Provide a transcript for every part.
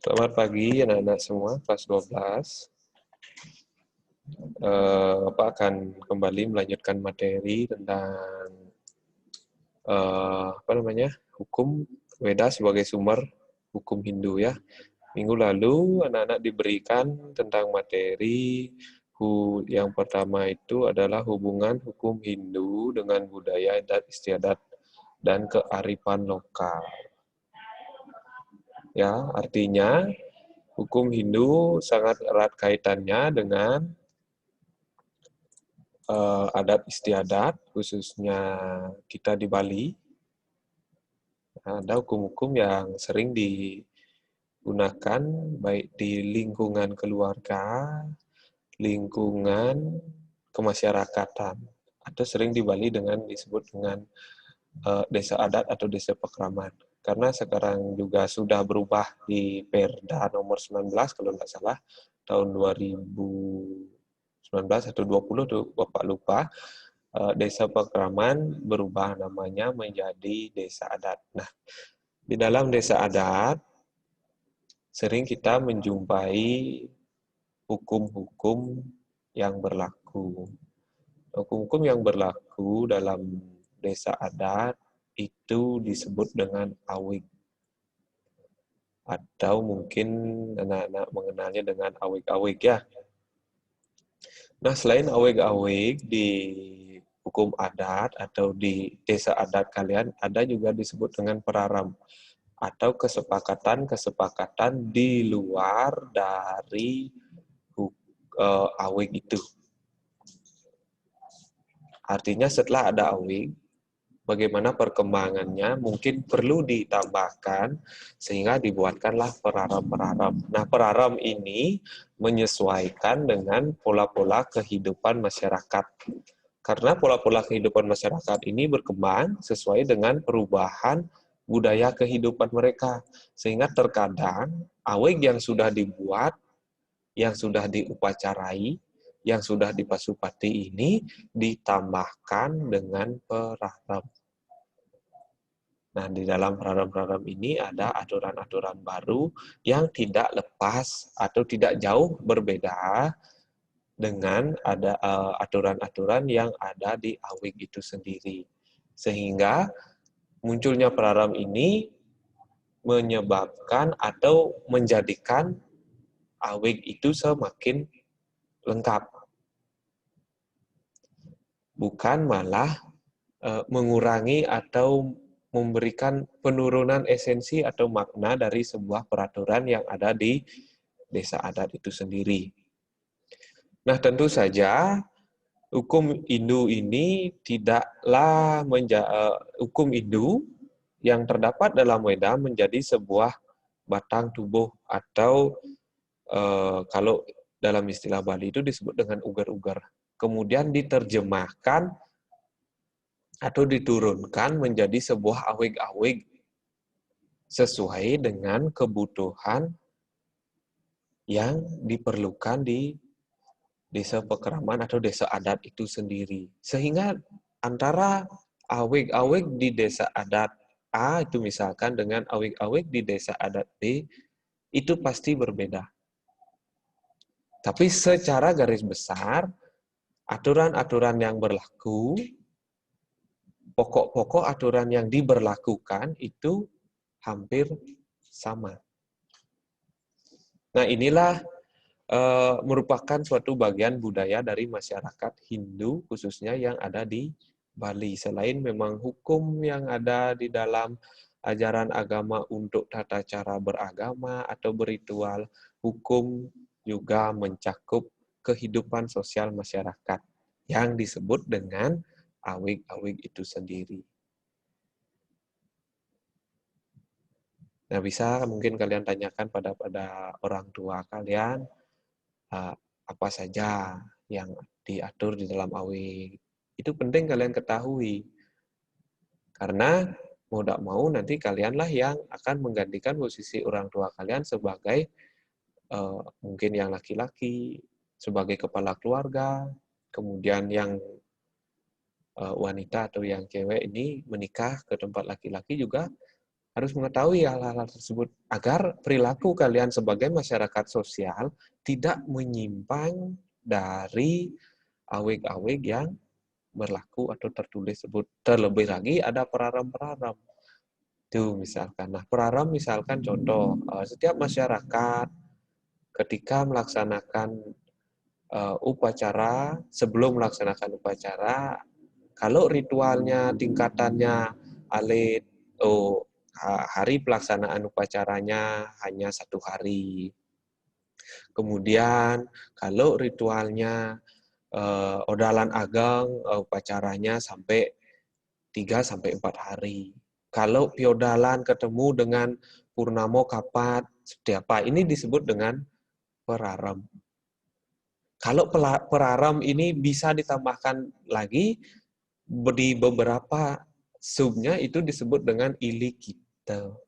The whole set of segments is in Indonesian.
Selamat pagi anak-anak semua, kelas 12. Bapak akan kembali melanjutkan materi tentang hukum Weda sebagai sumber hukum Hindu ya. Minggu lalu anak-anak diberikan tentang materi yang pertama itu adalah hubungan hukum Hindu dengan budaya adat istiadat dan kearifan lokal. Ya, artinya hukum Hindu sangat erat kaitannya dengan adat istiadat, khususnya kita di Bali. Ada hukum-hukum yang sering digunakan baik di lingkungan keluarga, lingkungan kemasyarakatan, atau sering di Bali disebut dengan desa adat atau desa pekraman. Karena sekarang juga sudah berubah di Perda nomor 19 kalau nggak salah tahun 2019 atau 20 tuh Bapak lupa. Desa Pekraman berubah namanya menjadi desa adat. Nah, di dalam desa adat sering kita menjumpai hukum-hukum yang berlaku. Hukum-hukum yang berlaku dalam desa adat itu disebut dengan awig. Atau mungkin anak-anak mengenalnya dengan awig-awig ya. Nah, selain awig-awig di hukum adat atau di desa adat kalian, ada juga disebut dengan peraram atau kesepakatan-kesepakatan di luar dari awig itu. Artinya setelah ada awig, bagaimana perkembangannya mungkin perlu ditambahkan sehingga dibuatkanlah peraram-peraram. Nah, peraram ini menyesuaikan dengan pola-pola kehidupan masyarakat. Karena pola-pola kehidupan masyarakat ini berkembang sesuai dengan perubahan budaya kehidupan mereka. Sehingga terkadang awig yang sudah dibuat, yang sudah diupacarai, yang sudah dipasupati ini ditambahkan dengan peraram. Nah, di dalam peraram-peraram ini ada aturan-aturan baru yang tidak lepas atau tidak jauh berbeda dengan ada aturan-aturan yang ada di awig itu sendiri. Sehingga munculnya peraram ini menyebabkan atau menjadikan awig itu semakin lengkap. Bukan malah mengurangi atau memberikan penurunan esensi atau makna dari sebuah peraturan yang ada di desa adat itu sendiri. Nah, tentu saja hukum Hindu ini tidaklah hukum Hindu yang terdapat dalam Weda menjadi sebuah batang tubuh atau kalau dalam istilah Bali itu disebut dengan ugar-ugar. Kemudian diterjemahkan atau diturunkan menjadi sebuah awig-awig sesuai dengan kebutuhan yang diperlukan di desa pekraman atau desa adat itu sendiri. Sehingga antara awig-awig di desa adat A itu misalkan dengan awig-awig di desa adat B itu pasti berbeda. Tapi secara garis besar, aturan-aturan yang berlaku, pokok-pokok aturan yang diberlakukan itu hampir sama. Nah, inilah merupakan suatu bagian budaya dari masyarakat Hindu khususnya yang ada di Bali. Selain memang hukum yang ada di dalam ajaran agama untuk tata cara beragama atau berritual, hukum juga mencakup kehidupan sosial masyarakat yang disebut dengan awig-awig itu sendiri. Nah, bisa mungkin kalian tanyakan pada orang tua kalian, apa saja yang diatur di dalam awig. Itu penting kalian ketahui. Karena mau tidak mau nanti kalianlah yang akan menggantikan posisi orang tua kalian sebagai mungkin yang laki-laki, sebagai kepala keluarga, kemudian yang wanita atau yang cewek ini menikah ke tempat laki-laki juga Harus mengetahui hal-hal tersebut agar perilaku kalian sebagai masyarakat sosial tidak menyimpang dari aweg-aweg yang berlaku atau tertulis sebut. Terlebih lagi ada peraram-peraram. Itu misalkan. Nah, peraram misalkan contoh, setiap masyarakat ketika melaksanakan upacara, sebelum melaksanakan upacara, kalau ritualnya tingkatannya alit, hari pelaksanaan upacaranya hanya 1 hari. Kemudian kalau ritualnya odalan ageng, upacaranya sampai 3-4 hari. Kalau piodalan ketemu dengan purnamo kapat, setiapa ini disebut dengan peraram. Kalau peraram ini bisa ditambahkan lagi di beberapa subnya itu disebut dengan ilikita.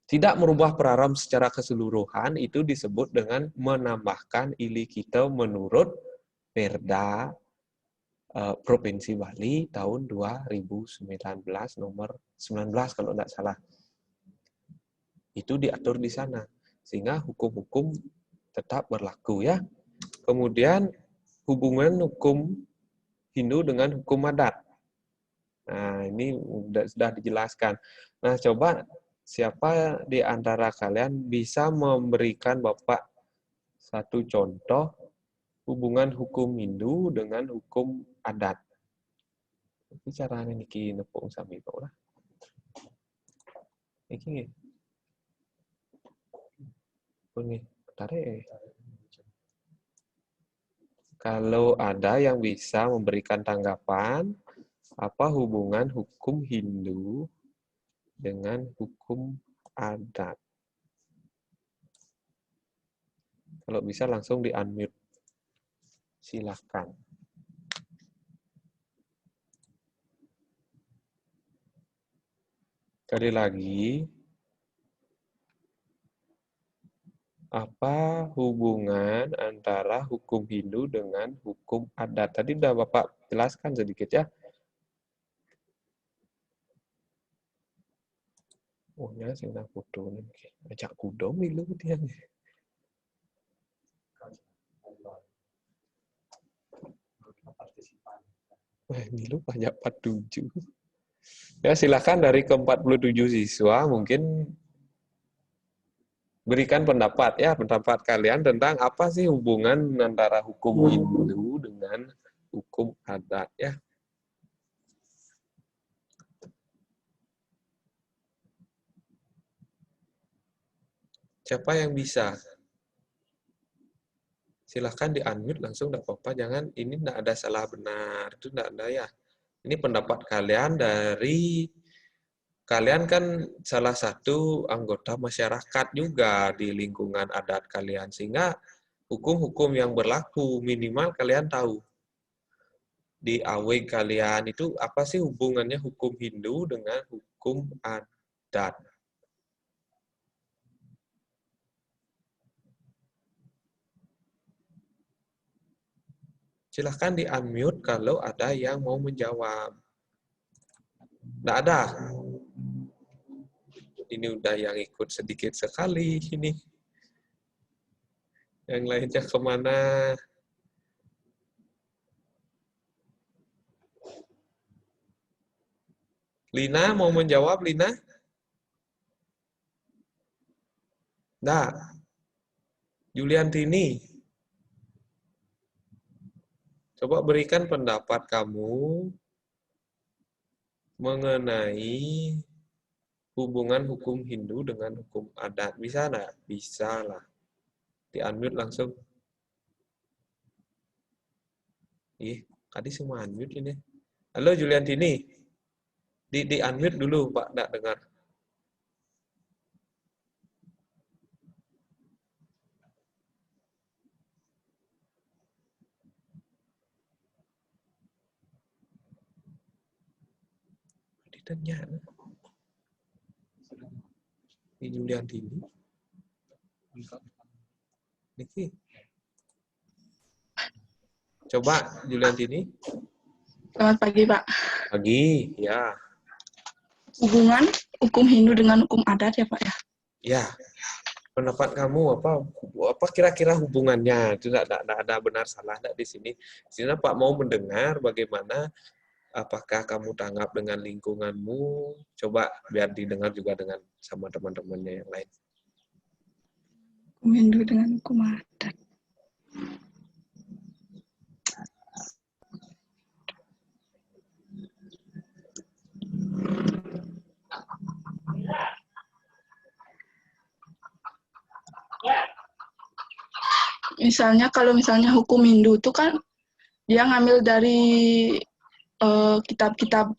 Tidak merubah peraram secara keseluruhan itu disebut dengan menambahkan ilikita menurut Perda Provinsi Bali tahun 2019 nomor 19 kalau tidak salah. Itu diatur di sana. Sehingga hukum-hukum tetap berlaku ya. Kemudian hubungan hukum Hindu dengan hukum adat. Nah, ini sudah dijelaskan. Nah, coba siapa di antara kalian bisa memberikan Bapak satu contoh hubungan hukum Hindu dengan hukum adat? Ini caranya niki nepung sami kok lah. Iki nggih. Nggih, tarik. Kalau ada yang bisa memberikan tanggapan, apa hubungan hukum Hindu dengan hukum adat? Kalau bisa langsung di-unmute. Silakan. Sekali lagi, apa hubungan antara hukum Hindu dengan hukum adat? Tadi udah Bapak jelaskan sedikit ya. Oh ya, sing nak foto nih. Ajak kudo milu tiang. Wah, milu banyak 47. Ya, silakan dari ke-47 siswa mungkin berikan pendapat ya, pendapat kalian tentang apa sih hubungan antara hukum Hindu dengan hukum adat ya. Siapa yang bisa? Silahkan di-unmute langsung, enggak apa-apa. Jangan, ini enggak ada salah benar. Itu enggak ada ya. Ini pendapat kalian dari, kalian kan salah satu anggota masyarakat juga di lingkungan adat kalian. Sehingga hukum-hukum yang berlaku minimal kalian tahu. Di aweg kalian itu apa sih hubungannya hukum Hindu dengan hukum adat? Silahkan di-unmute kalau ada yang mau menjawab. Nggak ada. Ini udah yang ikut sedikit sekali ini. Yang lainnya kemana? Lina mau menjawab, Lina? Nggak. Juliantini. Coba berikan pendapat kamu mengenai hubungan hukum Hindu dengan hukum adat. Bisa nggak? Bisa lah. Di-unmute langsung. Ih, tadi semua unmute ini. Halo Juliantini. Di-unmute dulu, Pak. Nggak dengar. Ditanya. Ini Juliantini. Niki. Coba Juliantini. Selamat pagi, Pak. Pagi, ya. hubungan hukum Hindu dengan hukum adat ya Pak ya. Ya, pendapat kamu apa kira-kira hubungannya? Itu tidak ada benar salah tidak di sini. Di sini Pak mau mendengar bagaimana, apakah kamu tanggap dengan lingkunganmu? Coba biar didengar juga dengan sama teman-temannya yang lain. Hukum Hindu dengan hukum adat. Misalnya kalau misalnya hukum Hindu itu kan dia ngambil dari kitab-kitab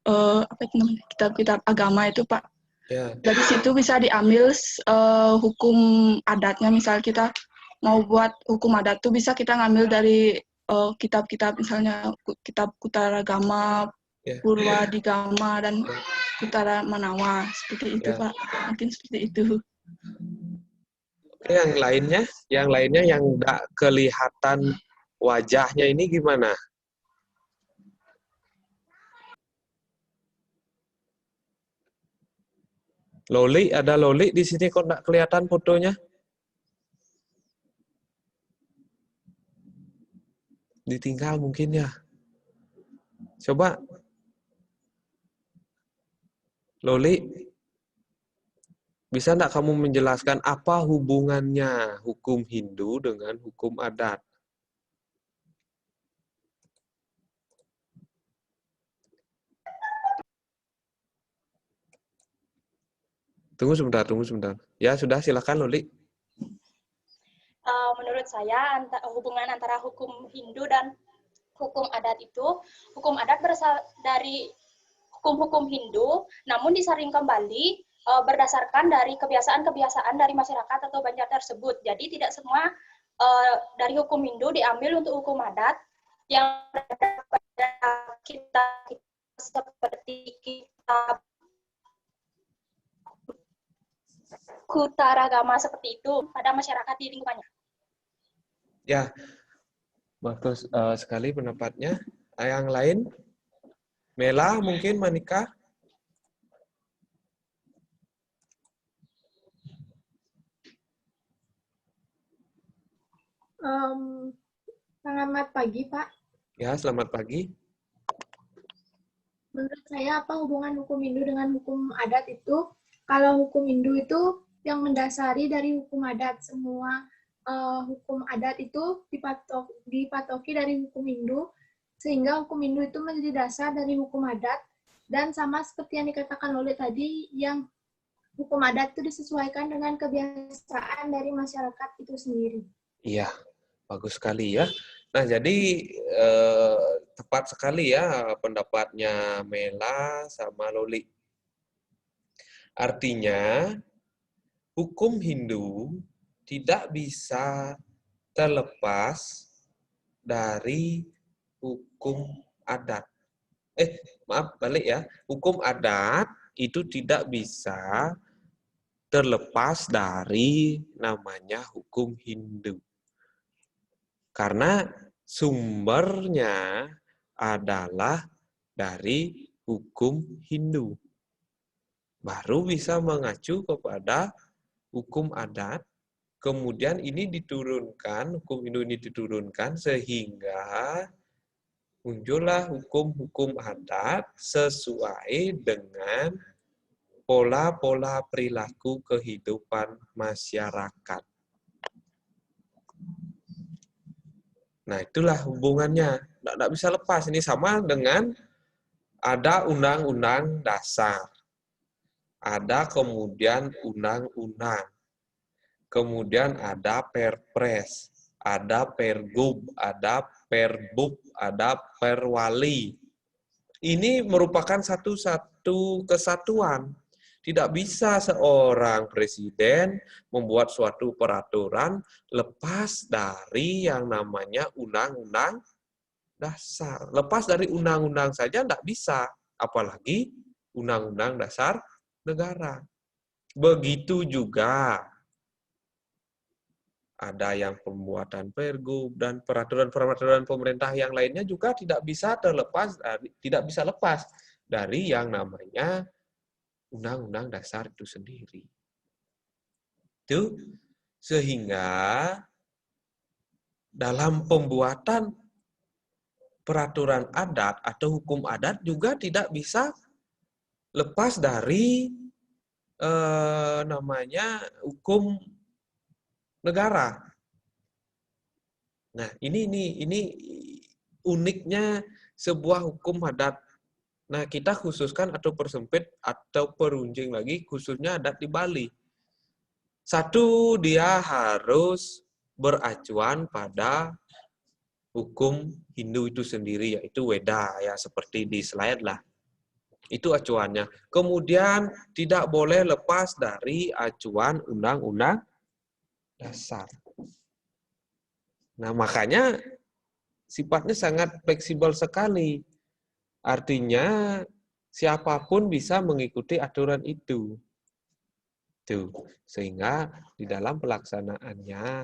apa itu namanya, kitab-kitab agama itu Pak. Ya, Dari situ bisa diambil hukum adatnya. Misal kita mau buat hukum adat tuh bisa kita ngambil dari kitab-kitab misalnya kitab Kutaragama, ya, Purwadigama dan ya, Kutara Manawa seperti itu ya. Pak. Mungkin seperti itu. Oke, yang lainnya yang tidak kelihatan wajahnya ini gimana? Loli, ada Loli di sini kok tidak kelihatan fotonya? Ditinggal mungkin ya. Coba, Loli, bisa tidak kamu menjelaskan apa hubungannya hukum Hindu dengan hukum adat? Tunggu sebentar, tunggu sebentar. Ya, sudah, silakan Loli. Menurut saya hubungan antara hukum Hindu dan hukum adat itu, hukum adat berasal dari hukum-hukum Hindu, namun disaring kembali berdasarkan dari kebiasaan-kebiasaan dari masyarakat atau banjar tersebut. Jadi tidak semua dari hukum Hindu diambil untuk hukum adat yang berada pada kita seperti kitab Kutaragama seperti itu pada masyarakat di lingkungannya. Ya, bagus sekali pendapatnya. Yang lain? Mela mungkin, Manika? Selamat pagi, Pak. Ya, selamat pagi. Menurut saya, apa hubungan hukum Hindu dengan hukum adat itu? Kalau hukum Hindu itu yang mendasari dari hukum adat. Semua hukum adat itu dipatoki dari hukum Hindu, sehingga hukum Hindu itu menjadi dasar dari hukum adat. Dan sama seperti yang dikatakan oleh tadi, yang hukum adat itu disesuaikan dengan kebiasaan dari masyarakat itu sendiri. Iya, bagus sekali ya. Nah, jadi tepat sekali ya pendapatnya Mela sama Loli. Artinya, hukum Hindu tidak bisa terlepas dari hukum adat. Maaf, balik ya. Hukum adat itu tidak bisa terlepas dari namanya hukum Hindu. Karena sumbernya adalah dari hukum Hindu. Baru bisa mengacu kepada hukum adat, kemudian ini diturunkan, hukum Hindu ini diturunkan sehingga muncullah hukum-hukum adat sesuai dengan pola-pola perilaku kehidupan masyarakat. Nah, itulah hubungannya. Tidak bisa lepas. Ini sama dengan ada undang-undang dasar. Ada kemudian undang-undang. Kemudian ada perpres. Ada pergub. Ada perbuk. Ada perwali. Ini merupakan satu kesatuan. Tidak bisa seorang presiden membuat suatu peraturan lepas dari yang namanya undang-undang dasar. Lepas dari undang-undang saja tidak bisa, apalagi undang-undang dasar negara. Begitu juga ada yang pembuatan pergub dan peraturan-peraturan pemerintah yang lainnya juga tidak bisa terlepas, tidak bisa lepas dari yang namanya Undang-Undang Dasar itu sendiri. Itu sehingga dalam pembuatan peraturan adat atau hukum adat juga tidak bisa lepas dari namanya hukum negara. Nah, ini uniknya sebuah hukum adat. Nah, kita khususkan atau persempit atau perunjing lagi khususnya adat di Bali. Satu, dia harus beracuan pada hukum Hindu itu sendiri, yaitu Weda, ya seperti di slide lah. Itu acuannya. Kemudian tidak boleh lepas dari acuan Undang-Undang Dasar. Nah, makanya sifatnya sangat fleksibel sekali. Artinya siapapun bisa mengikuti aturan itu. Tuh, sehingga di dalam pelaksanaannya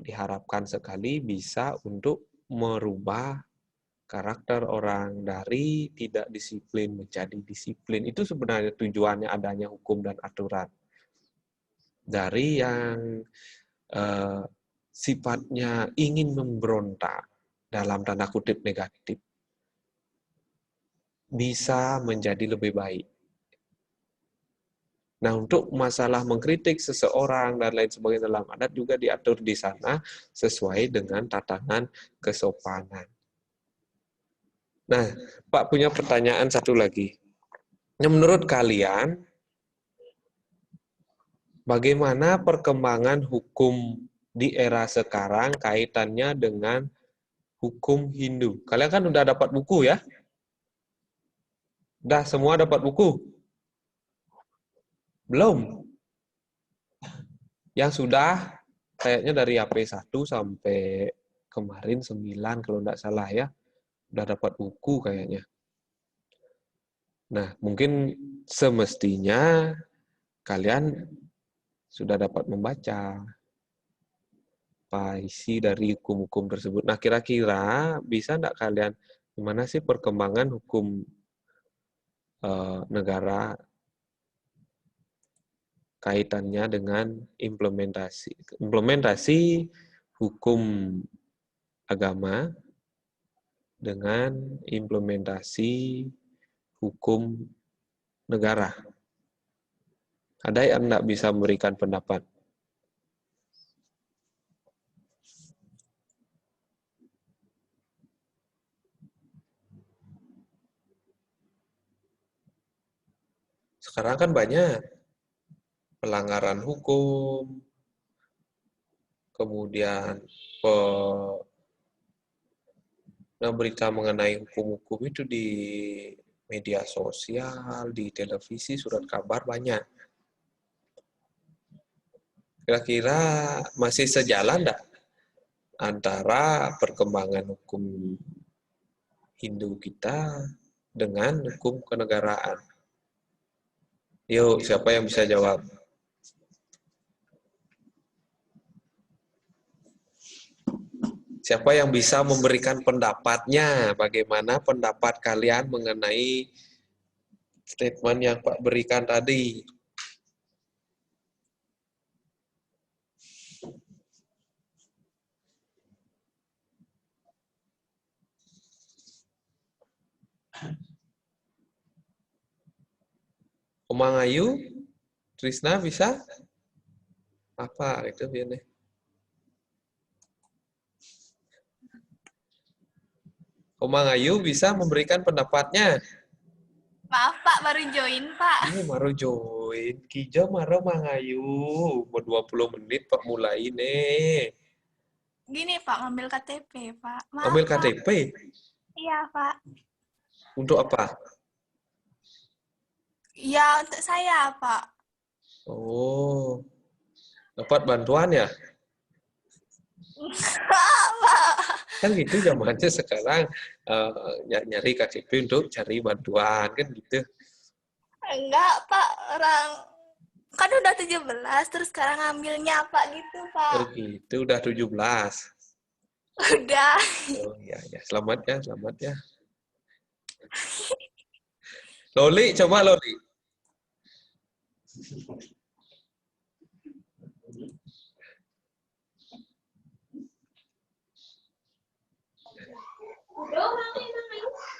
diharapkan sekali bisa untuk merubah karakter orang dari tidak disiplin menjadi disiplin. Itu sebenarnya tujuannya adanya hukum dan aturan. Dari yang sifatnya ingin memberontak dalam tanda kutip negatif, bisa menjadi lebih baik. Nah, untuk masalah mengkritik seseorang dan lain sebagainya dalam adat juga diatur di sana sesuai dengan tatanan kesopanan. Nah, Pak punya pertanyaan satu lagi. Menurut kalian, bagaimana perkembangan hukum di era sekarang kaitannya dengan hukum Hindu? Kalian kan udah dapat buku ya? Udah semua dapat buku? Belum? Yang sudah kayaknya dari AP1 sampai kemarin 9 kalau tidak salah ya. Udah dapat buku kayaknya. Nah, mungkin semestinya kalian sudah dapat membaca apa isi dari hukum-hukum tersebut. Nah, kira-kira bisa enggak kalian, gimana sih perkembangan hukum negara kaitannya dengan implementasi hukum agama dengan implementasi hukum negara. Ada yang enggak bisa memberikan pendapat? Sekarang kan banyak pelanggaran hukum, kemudian berita mengenai hukum-hukum itu di media sosial, di televisi, surat kabar banyak. Kira-kira masih sejalan enggak antara perkembangan hukum Hindu kita dengan hukum kenegaraan? Yuk, siapa yang bisa jawab? Siapa yang bisa memberikan pendapatnya? Bagaimana pendapat kalian mengenai statement yang Pak berikan tadi? Omang Ayu, Trisna bisa? Apa itu biasanya? Omang Ayu bisa memberikan pendapatnya? Maaf Pak, baru join Pak. Ini baru join. Kijo maro Mang Ayu. Mau 20 menit Pak mulai nih. Gini Pak, ngambil KTP Pak. Maaf, Ambil Pak. KTP? Iya Pak. Untuk apa? Ya untuk saya Pak. Oh, dapat bantuan ya? Pak. Kan gitu zamannya sekarang nyari KTP untuk cari bantuan kan gitu. Enggak Pak, orang kan udah 17 terus sekarang ngambilnya Pak gitu Pak. Oh gitu, udah 17. Udah. Oh iya ya, selamat ya, selamat ya. Loli, coba Loli.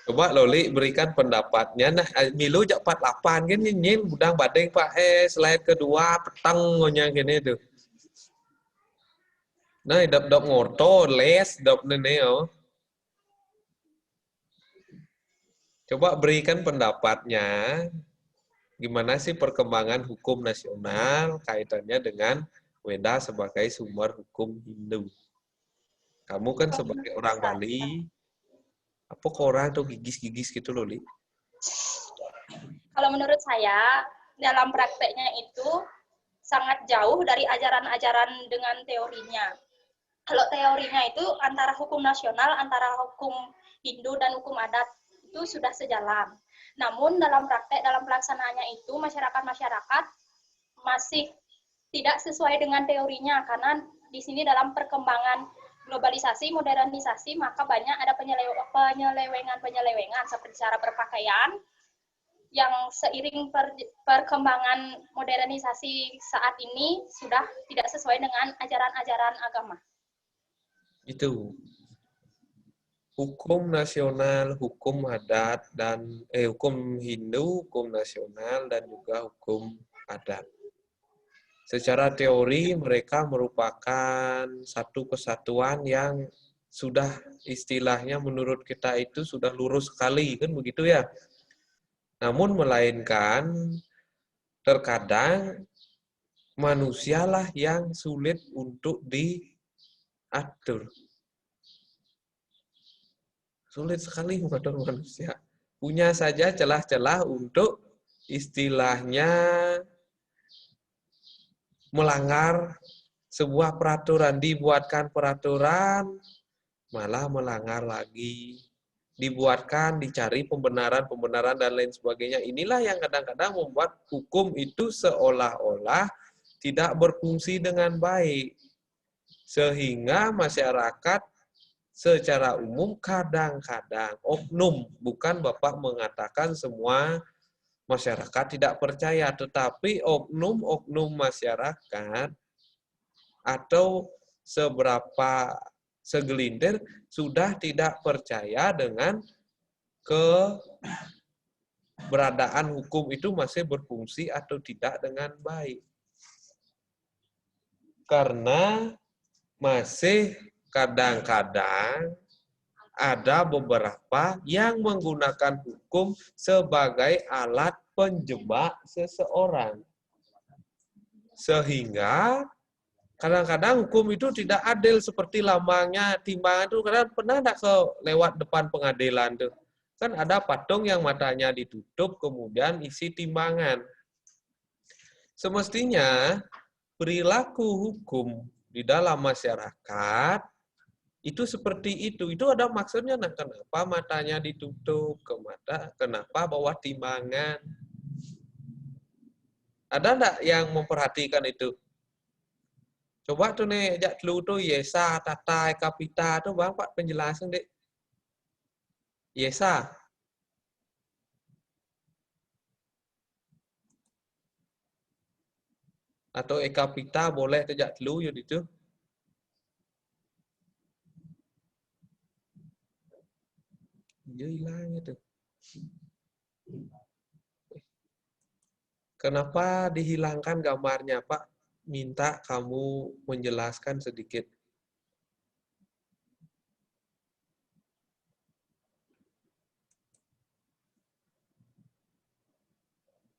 Coba Loli berikan pendapatnya. Nah, Milu jak 48 kan nyin budang badeng Pak slide kedua petang ngonya gini tuh. Nah, dap ngoto les dap neneo. Coba berikan pendapatnya. Gimana sih perkembangan hukum nasional kaitannya dengan Weda sebagai sumber hukum Hindu? Kamu kan sebagai orang Bali, apa kok orang tuh gigis-gigis gitu loh, Li? Kalau menurut saya, dalam prakteknya itu sangat jauh dari ajaran-ajaran dengan teorinya. Kalau teorinya itu antara hukum nasional, antara hukum Hindu dan hukum adat itu sudah sejalan. Namun dalam praktek, dalam pelaksanaannya itu masyarakat-masyarakat masih tidak sesuai dengan teorinya, karena di sini dalam perkembangan globalisasi, modernisasi, maka banyak ada penyelewengan seperti cara berpakaian yang seiring perkembangan modernisasi saat ini sudah tidak sesuai dengan ajaran-ajaran agama. Itu. Hukum nasional, hukum adat, dan hukum Hindu, hukum nasional, dan juga hukum adat. Secara teori mereka merupakan satu kesatuan yang sudah istilahnya menurut kita itu sudah lurus sekali, kan begitu ya. Namun melainkan terkadang manusialah yang sulit untuk diatur. Sulit sekali mengatur manusia. Punya saja celah-celah untuk istilahnya melanggar sebuah peraturan. Dibuatkan peraturan, malah melanggar lagi. Dibuatkan, dicari pembenaran, dan lain sebagainya. Inilah yang kadang-kadang membuat hukum itu seolah-olah tidak berfungsi dengan baik. Sehingga masyarakat secara umum kadang-kadang oknum, bukan Bapak mengatakan semua masyarakat tidak percaya, tetapi oknum-oknum masyarakat atau seberapa segelintir sudah tidak percaya dengan keberadaan hukum itu masih berfungsi atau tidak dengan baik. Karena masih kadang-kadang ada beberapa yang menggunakan hukum sebagai alat penjebak seseorang. Sehingga kadang-kadang hukum itu tidak adil seperti lamanya timbangan itu. Kadang pernah enggak lewat depan pengadilan tuh. Kan ada patung yang matanya ditutup kemudian isi timbangan. Semestinya perilaku hukum di dalam masyarakat itu seperti itu. Itu ada maksudnya. Nah, kenapa matanya ditutup ke mata? Kenapa bawah timbangan? Ada enggak yang memperhatikan itu? Coba tuh nih, jak dulu tuh Yesa, Tata, Kapita tuh Bang Pak penjelasan deh. Yesa. Atau Kapita boleh tuh jak dulu yuk itu. Dia hilang itu. Kenapa dihilangkan gambarnya, Pak? Minta kamu menjelaskan sedikit.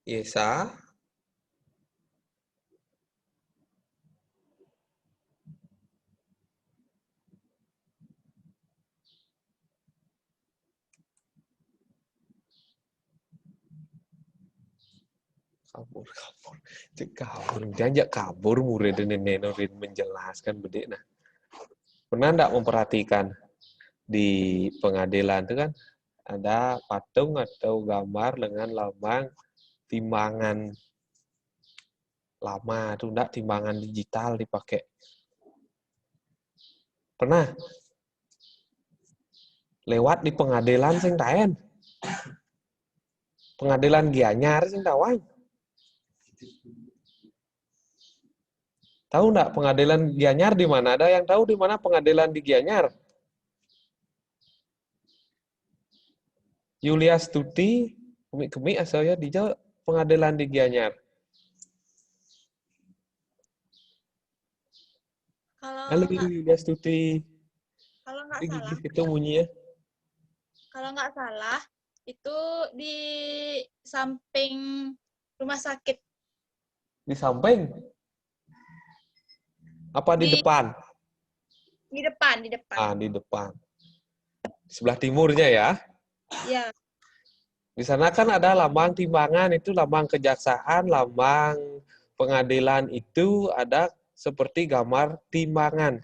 Yesa. kabur diajak kabur murid nenek menjelaskan bedek. Nah, pernah enggak memperhatikan di pengadilan itu kan ada patung atau gambar dengan lambang timbangan lama itu, enggak timbangan digital dipakai. Pernah lewat di pengadilan sing taen. Pengadilan Gianyar sing tawang. Tahu nggak pengadilan Gianyar di mana? Ada yang tahu di mana pengadilan di Gianyar? Yulia Stuti, kemi asalnya di pengadilan di Gianyar. Halo Yulia Stuti. Kalau nggak Ini salah, itu bunyinya. kalau nggak salah itu di samping rumah sakit. Di samping? Apa di depan? Di depan, di depan. Ah, di depan. Sebelah timurnya ya. Ya. Di sana kan ada lambang timbangan, itu lambang kejaksaan, lambang pengadilan itu ada seperti gambar timbangan.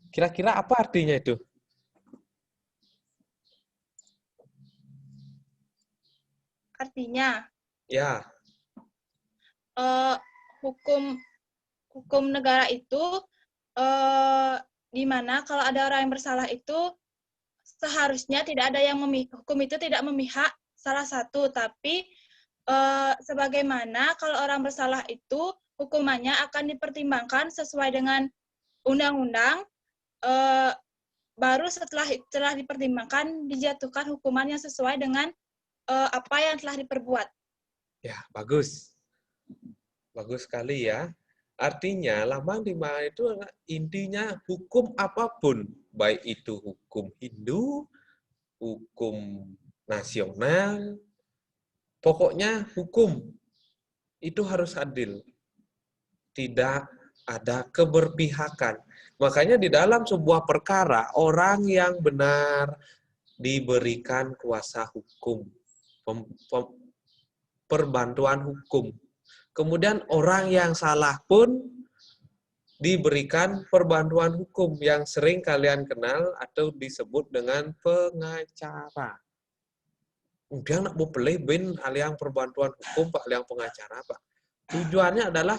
Kira-kira apa artinya itu? Artinya Ya, hukum negara itu di mana kalau ada orang yang bersalah itu seharusnya tidak ada yang hukum itu tidak memihak salah satu, tapi sebagaimana kalau orang bersalah itu hukumannya akan dipertimbangkan sesuai dengan undang-undang, baru setelah dipertimbangkan dijatuhkan hukuman yang sesuai dengan apa yang telah diperbuat. ya bagus. Bagus sekali ya. Artinya lambang timbangan itu intinya hukum apapun, baik itu hukum Hindu, hukum nasional, pokoknya hukum itu harus adil. Tidak ada keberpihakan. Makanya di dalam sebuah perkara, orang yang benar diberikan kuasa hukum, perbantuan hukum. Kemudian orang yang salah pun diberikan perbantuan hukum yang sering kalian kenal atau disebut dengan pengacara. Dia nak mau pilih bin aliang perbantuan hukum Pak aliang pengacara Pak. Tujuannya adalah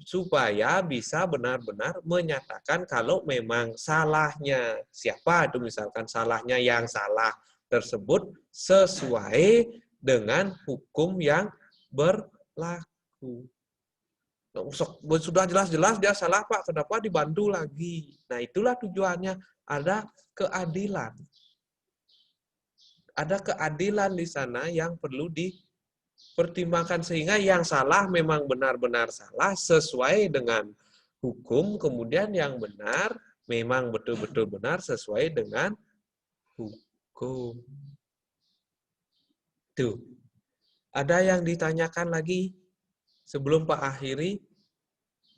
supaya bisa benar-benar menyatakan kalau memang salahnya siapa itu, misalkan salahnya yang salah tersebut sesuai dengan hukum yang berlaku. Sudah jelas-jelas dia salah Pak, kenapa dibantu lagi? Nah itulah tujuannya, ada keadilan. Ada keadilan di sana yang perlu dipertimbangkan sehingga yang salah memang benar-benar salah sesuai dengan hukum, kemudian yang benar memang betul-betul benar sesuai dengan hukum. Tuh. Ada yang ditanyakan lagi sebelum Pak akhiri?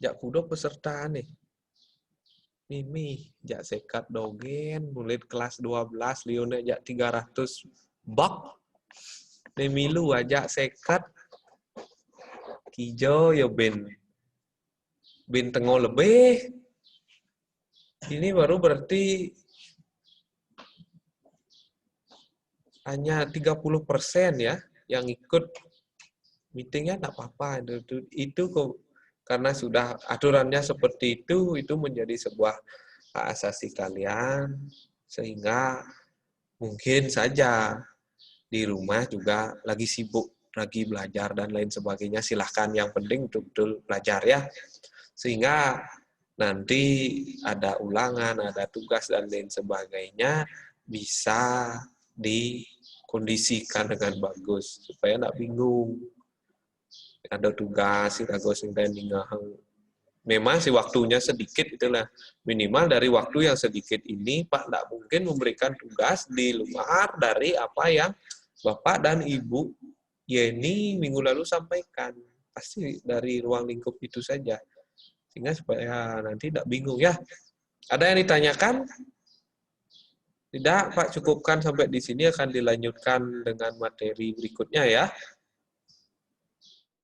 Jak kudo peserta nih. Mimi, jak sekat dogen, murid kelas 12, lione jak 300 bak. Nemilu ajak sekat. Kijo yo ben tengo lebih. Ini baru berarti hanya 30% ya yang ikut meetingnya, enggak apa-apa. Itu karena sudah aturannya seperti itu menjadi sebuah hak asasi kalian, sehingga mungkin saja di rumah juga lagi sibuk, lagi belajar dan lain sebagainya, silahkan, yang penting betul-betul belajar ya, sehingga nanti ada ulangan, ada tugas dan lain sebagainya bisa dikondisikan dengan bagus supaya enggak bingung. Ada tugas, memang sih waktunya sedikit, itulah minimal dari waktu yang sedikit ini Pak tidak mungkin memberikan tugas di luar dari apa yang Bapak dan Ibu Yeni minggu lalu sampaikan, pasti dari ruang lingkup itu saja, sehingga supaya nanti tidak bingung ya. Ada yang ditanyakan? Tidak Pak, cukupkan sampai di sini, akan dilanjutkan dengan materi berikutnya ya.